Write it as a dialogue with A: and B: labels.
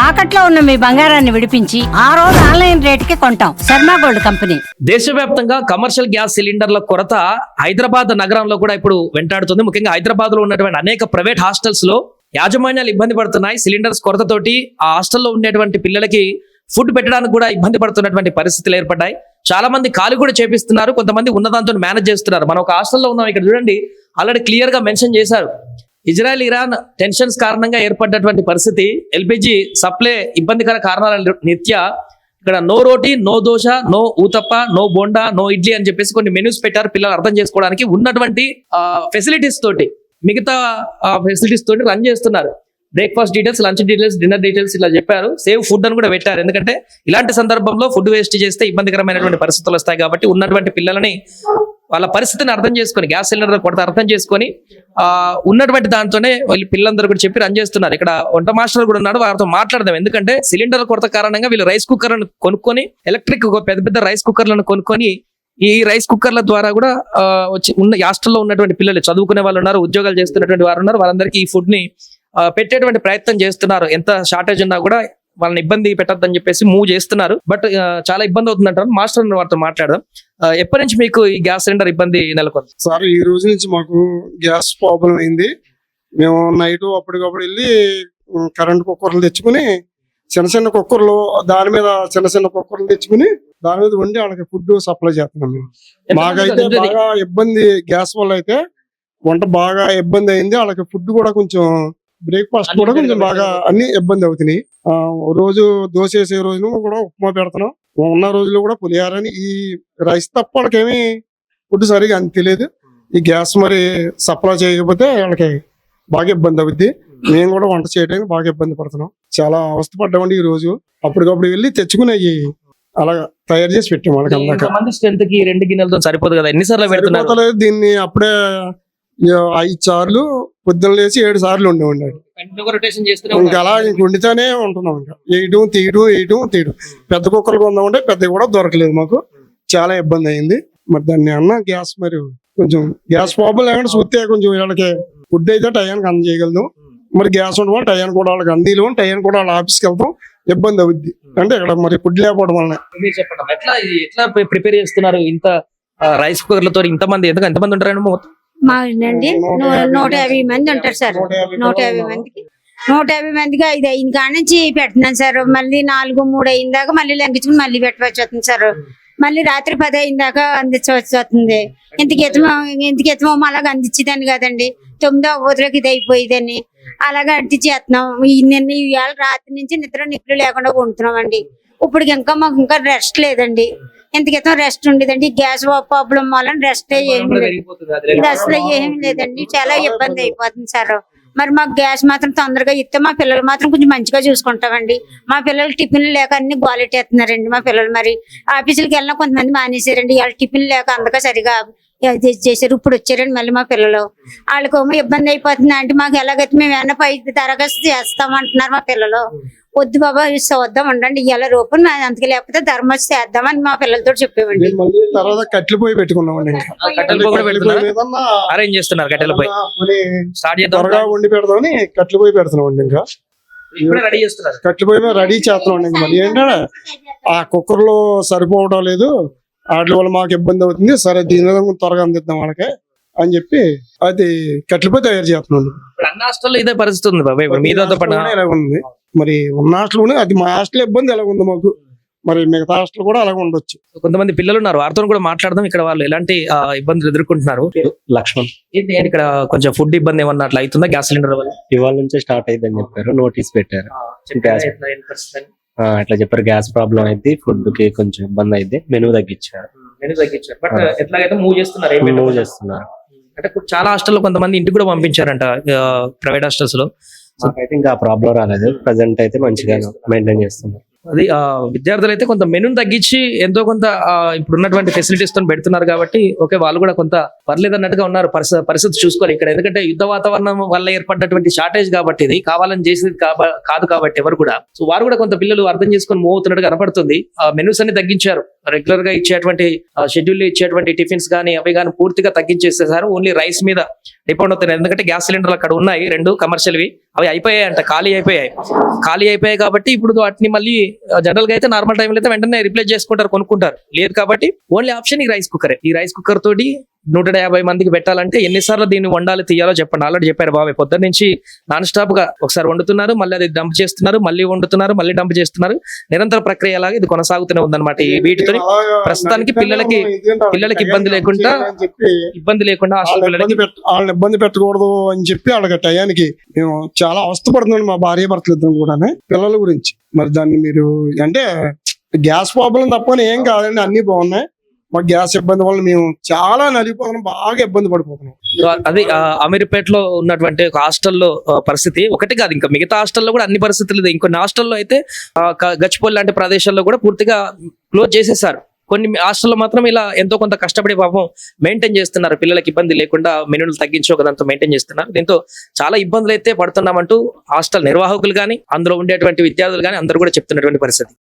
A: తాకట్లో ఉన్న మీ బంగారాన్ని విడిపించి ఆ రోజు ఆన్లైన్ రేటుకి కొంటాం. Sharma gold company.
B: దేశవ్యాప్తంగా కమర్షియల్ గ్యాస్ సిలిండర్ల కొరత హైదరాబాద్ నగరంలో కూడా ఇప్పుడు వెంటాడుతుంది. ముఖ్యంగా హైదరాబాద్ లో ఉన్నటువంటి అనేక ప్రైవేట్ హాస్టల్స్ లో యాజమాన్యాలు ఇబ్బంది పడుతున్నాయి. సిలిండర్స్ కొరతతోటి ఆ హాస్టల్లో ఉండేటువంటి పిల్లలకి ఫుడ్ పెట్టడానికి కూడా ఇబ్బంది పడుతున్నటువంటి పరిస్థితులు ఏర్పడ్డాయి. చాలా మంది ఖాళీ కూడా చేపిస్తున్నారు, కొంతమంది ఉన్నదాంతో మేనేజ్ చేస్తున్నారు. మనం ఒక హాస్టల్లో ఉన్నాం, ఇక్కడ చూడండి ఆల్రెడీ క్లియర్ గా మెన్షన్ చేశారు. ఇజ్రాయెల్ ఇరాన్ టెన్షన్స్ కారణంగా ఏర్పడ్డటువంటి పరిస్థితి, ఎల్పిజి సప్లై ఇబ్బందికర కారణాల రీత్యా ఇక్కడ no roti, no dosa, no uthappa, no bonda, no idli అని చెప్పేసి కొన్ని మెనూస్ పెట్టారు పిల్లలు అర్థం చేసుకోవడానికి. ఉన్నటువంటి ఫెసిలిటీస్ తోటి, మిగతా ఫెసిలిటీస్ తోటి రన్ చేస్తున్నారు. Breakfast details, lunch details, dinner details ఇలా చెప్పారు. సేవ్ ఫుడ్ అని కూడా పెట్టారు. ఎందుకంటే ఇలాంటి సందర్భంలో ఫుడ్ వేస్ట్ చేస్తే ఇబ్బందికరమైనటువంటి పరిస్థితులు వస్తాయి కాబట్టి ఉన్నటువంటి పిల్లలని వాళ్ళ పరిస్థితిని అర్థం చేసుకొని, గ్యాస్ సిలిండర్ కొరత అర్థం చేసుకొని ఉన్నటువంటి దాంతోనే వాళ్ళు పిల్లలందరూ కూడా చెప్పి రన్ చేస్తున్నారు. ఇక్కడ వంట మాస్టర్ కూడా ఉన్నాడు, వారితో మాట్లాడదాం. ఎందుకంటే సిలిండర్ కొరత కారణంగా వీళ్ళు రైస్ కుక్కర్లను కొనుక్కొని, ఎలక్ట్రిక్ పెద్ద పెద్ద రైస్ కుక్కర్లను కొనుక్కొని ఈ రైస్ కుక్కర్ల ద్వారా కూడా వచ్చి ఉన్న హాస్టల్లో ఉన్నటువంటి పిల్లలు, చదువుకునే వాళ్ళు ఉన్నారు, ఉద్యోగాలు చేస్తున్నటువంటి వారు ఉన్నారు, వాళ్ళందరికీ ఈ ఫుడ్ ని పెట్టేటువంటి ప్రయత్నం చేస్తున్నారు. ఎంత షార్టేజ్ ఉన్నా కూడా వాళ్ళని ఇబ్బంది పెట్టద్దని చెప్పేసి మూవ్ చేస్తున్నారు. బట్ చాలా ఇబ్బంది అవుతుందంటారు. మాస్టర్ వారితో మాట్లాడదాం. ఎప్పటి నుంచి మీకు ఈ గ్యాస్ సిలిండర్ ఇబ్బంది నెలకొంది?
C: సార్ ఈ రోజు నుంచి మాకు గ్యాస్ ప్రాబ్లం అయింది. మేము నైట్ అప్పటికప్పుడు వెళ్ళి కరెంట్ కుక్కర్లు తెచ్చుకుని, చిన్న చిన్న కుక్కర్లు, దాని మీద చిన్న చిన్న కుక్కర్లు తెచ్చుకుని దాని మీద వండి వాళ్ళకి ఫుడ్ సప్లై చేస్తున్నాం మేము. మాకైతే బాగా ఇబ్బంది, గ్యాస్ వల్ల అయితే వంట బాగా ఇబ్బంది అయింది. వాళ్ళకి ఫుడ్ కూడా కొంచెం, బ్రేక్ఫాస్ట్ కూడా కొంచెం బాగా అన్ని ఇబ్బంది అవుతున్నాయి. రోజు దోశ వేసే రోజున కూడా ఉప్మా పెడుతున్నాం, ఉన్న రోజులు కూడా పులిహారని. ఈ రైస్ తప్ప వాళ్ళకేమీ ఫుడ్ సరిగా అని తెలియదు. ఈ గ్యాస్ మరి సప్లై చేయకపోతే వాళ్ళకి బాగా ఇబ్బంది అవుద్ది. మేము కూడా వంట చేయడానికి బాగా ఇబ్బంది పడుతున్నాం. చాలా అవస్థ పడ్డామండి. ఈ రోజు అప్పటికప్పుడు వెళ్ళి తెచ్చుకునేవి అలా తయారు చేసి పెట్టాం వాళ్ళకి. అందరికీ
B: స్ట్రెంత్ కి 2 గిన్నెలతో సరిపోదు కదా, ఎన్నిసార్లు పెడుతున్నారు?
C: దీన్ని అప్పుడే 5 సార్లు పొద్దున్న లేచి 7 సార్లు ఉండేవాడి. ఇంకా అలా ఇంక వండితేనే ఉంటున్నాం. ఇంకా వేయటం తీయటం. పెద్ద కుక్కర్లు కొందామంటే పెద్దవి కూడా దొరకలేదు మాకు. చాలా ఇబ్బంది అయింది. మరి దాన్ని అన్న గ్యాస్, మరి కొంచెం గ్యాస్ ప్రాబ్లం లేకుండా చూస్తే కొంచెం వీళ్ళకి ఫుడ్ అయితే టయానికి అందజేయగలదు. మరి గ్యాస్ ఉండడం టయానికి కూడా వాళ్ళకి అందిలో, టయానికి కూడా వాళ్ళ ఆఫీస్కి వెళ్తాం ఇబ్బంది అవుద్ది. అంటే ఇక్కడ మరి ఫుడ్ లేకపోవడం వల్ల.
B: చెప్పండి, ఎట్లా ప్రిపేర్ చేస్తున్నారు? ఇంత రైస్ కుక్కర్లతో ఎంతమంది ఉంటారండి?
D: మాండి 150 మంది ఉంటారు సార్. 150 మందికి 150 మందికి 5 అయిన కాడ నుంచి పెడుతున్నాను సార్. మళ్ళీ 4, 3 అయిన దాకా మళ్ళీ లెంకించుకుని మళ్ళీ పెట్టవచ్చు వస్తుంది సార్. మళ్ళీ రాత్రి 10 అయిన దాకా అందించవచ్చు వస్తుంది. ఇంతకెత్తమో అలాగ అందించేదాన్ని కదండి. 9వ పోతులకు ఇది అయిపోయేదని అలాగే అంటించేస్తున్నాం. ఇవాళ రాత్రి నుంచి నిద్ర లేకుండా వండుతున్నాం అండి. ఇప్పుడు ఇంకా మాకు ఇంకా రెస్ట్ లేదండి. ఎంతకైతే రెస్ట్ ఉండేదండి. గ్యాస్ ప్రాబ్లం వల్ల రెస్ట్ అసలు ఏమి లేదండి. చాలా ఇబ్బంది అయిపోతుంది సార్. మరి మాకు గ్యాస్ మాత్రం తొందరగా ఇస్తే మా పిల్లలు మాత్రం కొంచెం మంచిగా చూసుకుంటామండి. మా పిల్లలు టిఫిన్ లేక అన్ని గోలెట్టేస్తున్నారండి. మా పిల్లలు మరి ఆఫీసులకు వెళ్ళినా కొంతమంది మానేసారండి. వాళ్ళ టిఫిన్ లేక అందుక సరిగా చేశారు. ఇప్పుడు వచ్చారండి మళ్ళీ మా పిల్లలు. వాళ్ళకేమో ఇబ్బంది అయిపోతుంది. అంటే మాకు ఎలాగైతే మేము ఏమన్నా పై దరఖాస్తు చేస్తామంటున్నారు మా పిల్లలు. వద్దు బాబా చూద్దాం ఉండండి, ఇలా రూపం అంతకి లేకపోతే ధర్మస్ చేద్దామని మా పిల్లలతో చెప్పేవండి.
C: తర్వాత కట్టెలు పోయి పెట్టుకున్నామండి.
B: అరేంజ్ చేస్తున్నారు
C: త్వరగా వండి పెడదామని కట్టెలు పోయి పెడుతున్నామండి. ఇంకా కట్టెలు పోయి రెడీ చేస్తున్నాం. మళ్ళీ ఏంటంటే ఆ కుక్కర్లో సరిపోవడం లేదు, వాటి వల్ల మాకు ఇబ్బంది అవుతుంది. సరే దీని త్వరగా అందిద్దాం వాళ్ళకి అని చెప్పి అది కట్టెలపై తయారు చేస్తున్నాను.
B: అన్ని హాస్టల్లో ఇదే పరిస్థితి ఉంది బాబాయ్.
C: ఎలా ఉంది మరి ఉన్న హాస్టల్, అది మా హాస్టల్ ఇబ్బంది ఎలా ఉంది మాకు, మరి మిగతా హాస్టల్ కూడా అలాగే ఉండొచ్చు.
B: కొంతమంది పిల్లలు ఉన్నారు, వారితో కూడా మాట్లాడదాం. ఇక్కడ వాళ్ళు ఎలాంటి ఇబ్బందులు ఎదుర్కొంటున్నారు?
E: లక్ష్మణ్.
B: ఇక్కడ కొంచెం ఫుడ్ ఇబ్బంది ఏమన్నా అట్లా అవుతుందా గ్యాస్ సిలిండర్ వల్ల?
E: ఇవాళ నుంచే స్టార్ట్ అయిందని చెప్పారు, నోటీస్ పెట్టారు. అట్లా చెప్పారు, గ్యాస్ ప్రాబ్లం అయితే ఫుడ్ కి కొంచెం ఇబ్బంది అయితే మెనూ తగ్గించారు.
B: బట్ ఎట్లాగైతే మూవ్ చేస్తున్నారు. అంటే చాలా హాస్టల్లో కొంతమంది ఇంటికి కూడా పంపించారంట, ప్రైవేట్ హాస్టల్స్ లో.
E: అయితే ఇంకా ప్రాబ్లం రాలేదు. ప్రెసెంట్ అయితే మంచిగా మెయింటైన్ చేస్తున్నారు.
B: అది విద్యార్థులు అయితే కొంత మెనూని తగ్గించి ఎంతో కొంత ఇప్పుడు ఉన్నటువంటి ఫెసిలిటీస్ తో పెడుతున్నారు కాబట్టి ఓకే, వాళ్ళు కూడా కొంత పర్లేదు అన్నట్టుగా ఉన్నారు. పరిస్థితి చూసుకోవాలి ఇక్కడ. ఎందుకంటే యుద్ధ వాతావరణం వల్ల ఏర్పడ్డటువంటి షార్టేజ్ కాబట్టి, ఇది కావాలని చేసేది కాదు కాబట్టి ఎవరు కూడా. సో వారు కూడా కొంత పిల్లలు అర్థం చేసుకొని మూవ్ అవుతున్నట్టు కనపడుతుంది. మెనూస్ అన్ని తగ్గించారు. రెగ్యులర్ గా ఇచ్చేటువంటి షెడ్యూల్ ఇచ్చేటువంటి టిఫిన్స్ కానీ అవి కానీ పూర్తిగా తగ్గించేసేసారు. ఓన్లీ రైస్ మీద రిపౌండ్ అవుతున్నాయి. ఎందుకంటే గ్యాస్ సిలిండర్లు అక్కడ ఉన్నాయి 2 కమర్షియల్వి, అవి అయిపోయాయి అంట, ఖాళీ అయిపోయాయి కాబట్టి ఇప్పుడు వాటిని మళ్ళీ జనరల్ గా అయితే నార్మల్ టైంలో అయితే వెంటనే రిప్లేస్ చేసుకుంటారు, కొనుక్కుంటారు. లేదు కాబట్టి ఓన్లీ ఆప్షన్ ఈ రైస్ కుక్కరే. ఈ రైస్ కుక్కర్ తోటి 150 మందికి పెట్టాలంటే ఎన్నిసార్లు దీన్ని వండాలి తీయాలో చెప్పండి. ఆల్రెడీ చెప్పారు బాబాయ్, పొద్దున్న నుంచి నాన్ స్టాప్ గా ఒకసారి వండుతున్నారు, మళ్ళీ అది డంప్ చేస్తున్నారు, మళ్ళీ వండుతున్నారు, మళ్ళీ డంప్ చేస్తున్నారు. నిరంతర ప్రక్రియ లాగా ఇది కొనసాగుతూనే ఉందన్నమాట. ఈ వీటితో ప్రస్తుతానికి పిల్లలకి ఇబ్బంది లేకుండా హాస్టల్ పిల్లలకి
C: వాళ్ళని ఇబ్బంది పెట్టకూడదు అని చెప్పి వాళ్ళకి టయానికి మేము చాలా అవస్థపడుతున్నాం మా భార్య భర్తలు ఇద్దరం కూడా పిల్లల గురించి. మరి దాన్ని మీరు అంటే గ్యాస్ ప్రాబ్లం తప్పని ఏం కాదండి, అన్ని బాగున్నాయి. మాకు గ్యాస్ ఇబ్బంది వల్ల మేము చాలా నలిగిపోతున్నాం, బాగా ఇబ్బంది పడిపోతున్నాం.
B: అది అమీర్పేటలో ఉన్నటువంటి ఒక హాస్టల్లో పరిస్థితి ఒకటి కాదు, ఇంకా మిగతా హాస్టల్లో కూడా అన్ని పరిస్థితులు. ఇంకొన్ని హాస్టల్లో అయితే గచ్చిపల్లి లాంటి ప్రదేశాల్లో కూడా పూర్తిగా క్లోజ్ చేసేసారు. కొన్ని హాస్టల్లో మాత్రం ఇలా ఎంతో కొంత కష్టపడి పాపం మెయింటైన్ చేస్తున్నారు, పిల్లలకి ఇబ్బంది లేకుండా మెనూలు తగ్గించి ఒకదంతా మెయింటైన్ చేస్తున్నారు. దీంతో చాలా ఇబ్బందులు అయితే పడుతున్నామంటూ హాస్టల్ నిర్వాహకులు కానీ అందులో ఉండేటువంటి విద్యార్థులు కానీ అందరూ కూడా చెప్తున్నటువంటి పరిస్థితి.